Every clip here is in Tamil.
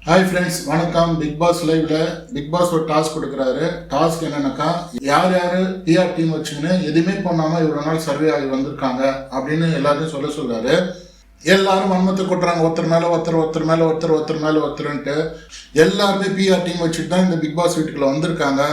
ஹாய் ஃப்ரெண்ட்ஸ், வணக்கம். பிக் பாஸ் லைவ்ல பிக் பாஸ் ஒரு டாஸ்க் கொடுக்குறாரு. டாஸ்க் என்னன்னாக்கா, யார் யார் பிஆர் டீம் வச்சுக்கின்னு எதுவுமே பண்ணாமல் இவ்வளோ நாள் சர்வே ஆகி வந்திருக்காங்க அப்படின்னு எல்லாரையும் சொல்றாரு. எல்லாரும் வன்மத்தை கொட்டுறாங்க, ஒருத்தர் மேலே ஒருத்தருன்ட்டு. எல்லாருமே பிஆர் டீம் வச்சுட்டு தான் இந்த பிக் பாஸ் வீட்டுக்குள்ள வந்திருக்காங்க.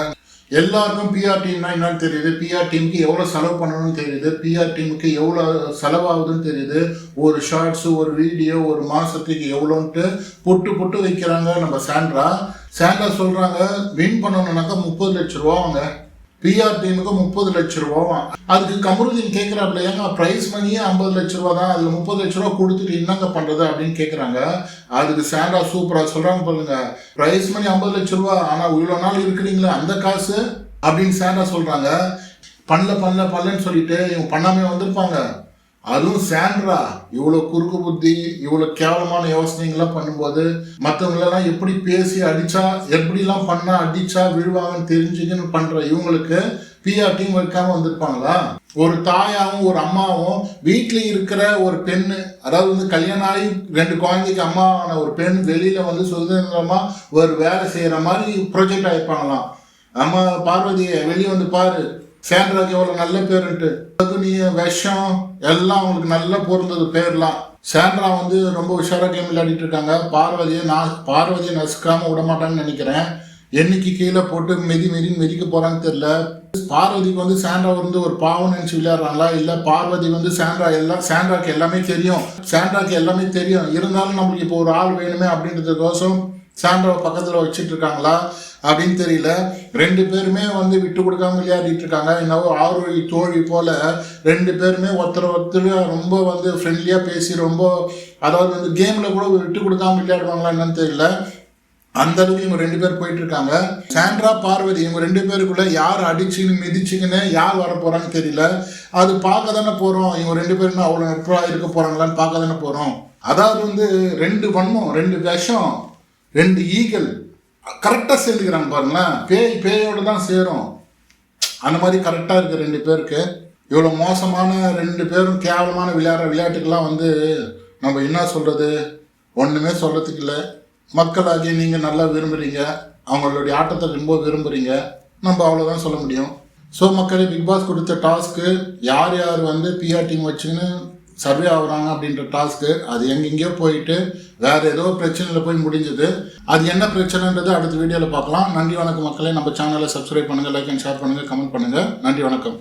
எல்லாருக்கும் பிஆர் டீம்னா என்னன்னு தெரியுது, பிஆர் டீமுக்கு எவ்வளோ செலவு பண்ணணும்னு தெரியுது, பிஆர் டீமுக்கு எவ்வளோ செலவாகுதுன்னு தெரியுது. ஒரு ஷார்ட்ஸு, ஒரு வீடியோ, ஒரு மாதத்துக்கு எவ்வளோன்ட்டு புட்டு வைக்கிறாங்க. நம்ம சாண்ட்ரா சொல்கிறாங்க, வின் பண்ணணுன்னாக்கா 30 லட்ச ரூபாவாங்க. பிஆர் டீமுக்கு 30 லட்ச ரூபாவாம். அதுக்கு கமருதீன் கேட்குறாப்புல, ஏங்க ப்ரைஸ் மணியே 50 லட்ச ரூபா தான், அதில் 30 லட்ச ரூபா கொடுத்துட்டு என்னங்க பண்ணுறது அப்படின்னு கேட்குறாங்க. அதுக்கு சாண்டா சூப்பராக சொல்கிறாங்க பாருங்க, ப்ரைஸ் மணி 50 லட்ச ரூபா, ஆனால் இவ்வளோ நாள் இருக்கிறீங்களே அந்த காசு அப்படின்னு சாண்டா சொல்கிறாங்க. பண்ணலன்னு சொல்லிட்டு இவங்க பண்ணாமே வந்திருப்பாங்க. அதுவும் சாண்ட்ரா இவ்வளோ குறுக்கு புத்தி, இவ்வளோ கேவலமான யோசனைகள்லாம் பண்ணும்போது மற்றவங்களெல்லாம் எப்படி பேசி அடித்தா, எப்படிலாம் பண்ணால் அடித்தா விழுவாங்கன்னு தெரிஞ்சுக்கின்னு பண்ணுற இவங்களுக்கு பிஆர் டீம் வைக்காமல் வந்திருப்பாங்களா? ஒரு தாயாவும் ஒரு அம்மாவும் வீட்டில் இருக்கிற ஒரு பெண்ணு, அதாவது கல்யாணம் ஆகி 2 குழந்தைக்கு அம்மாவான ஒரு பெண் வெளியில் சுதந்திரமாக ஒரு வேலை செய்கிற மாதிரி ப்ரொஜெக்ட் ஆகிருப்பாங்களாம். அம்மா பார்வதியை வெளியே வந்து பாரு, சாண்ட்ராக்கு எவ்வளோ நல்ல பேருன்ட்டு, நீ விஷம் எல்லாம் அவங்களுக்கு நல்லா பொருந்தது பேர்லாம். சாண்ட்ரா ரொம்ப உஷாராக கேம் விளையாடிட்டு இருக்காங்க. பார்வதியை நசுக்காமல் விடமாட்டான்னு நினைக்கிறேன். என்னைக்கு கீழே போட்டு மிதிக்க போகிறான்னு தெரியல. பார்வதிக்கு சாண்ட்ரா ஒரு பாவம் நினச்சி விளையாடுறாங்களா, இல்லை பார்வதி சாண்ட்ராக்கு எல்லாமே தெரியும். இருந்தாலும் நம்மளுக்கு இப்போ ஒரு ஆள் வேணுமே அப்படின்றதுக்கோசம் சாண்ட்ராவை பக்கத்தில் வச்சுட்டு இருக்காங்களா அப்படின்னு தெரியல. 2 பேருமே விட்டு கொடுக்காம விளையாடிட்டு இருக்காங்க. என்னவோ ஆரோழி தோழி போல 2 பேருமே ஒருத்தர் ரொம்ப ஃப்ரெண்ட்லியாக பேசி ரொம்ப, அதாவது கேமில் கூட விட்டு கொடுக்காம விளையாடுவாங்களா என்னன்னு தெரியல. அந்த அளவுக்கு இவங்க 2 பேர் போயிட்டு இருக்காங்க. சாண்ட்ரா பார்வதி இவங்க 2 பேருக்குள்ள யார் அடிச்சுன்னு மிதிச்சுக்கின்னு யார் வர போறான்னு தெரியல. அது பார்க்க தானே போறோம். இவங்க 2 பேருமே அவ்வளோ நட்பாக இருக்க போறாங்களான்னு பார்க்க தானே போறோம். அதாவது 2 வன்மம், 2 விஷம், 2 ஈகல் கரெக்டாக சேர்ந்துக்கிறாங்க பாருங்களேன். பேயோடு தான் சேரும். அந்த மாதிரி கரெக்டாக இருக்குது 2 பேருக்கு. இவ்வளோ மோசமான 2 பேரும் கேவலமான விளையாட்டுக்கெல்லாம் நம்ம என்ன சொல்கிறது, ஒன்றுமே சொல்கிறதுக்கு இல்லை. மக்களாகி நீங்கள் நல்லா விரும்புகிறீங்க, அவங்களுடைய ஆட்டத்தை ரொம்ப விரும்புகிறீங்க, நம்ம அவ்வளோதான் சொல்ல முடியும். ஸோ மக்களே, பிக் பாஸ் கொடுத்த டாஸ்க்கு யார் பிஆர் டீம் வச்சுன்னு சர்வே ஆகுறாங்க அப்படின்ற டாஸ்க்கு, அது எங்கெங்கேயோ போயிட்டு வேறு ஏதோ பிரச்சனையில் போய் முடிஞ்சது. அது என்ன பிரச்சனைன்றது அடுத்த வீடியோவில் பார்க்கலாம். நன்றி வணக்கம் மக்களே. நம்ம சேனலை சப்ஸ்கிரைப் பண்ணுங்கள், லைக் அண்ட் ஷேர் பண்ணுங்கள், கமெண்ட் பண்ணுங்கள். நன்றி வணக்கம்.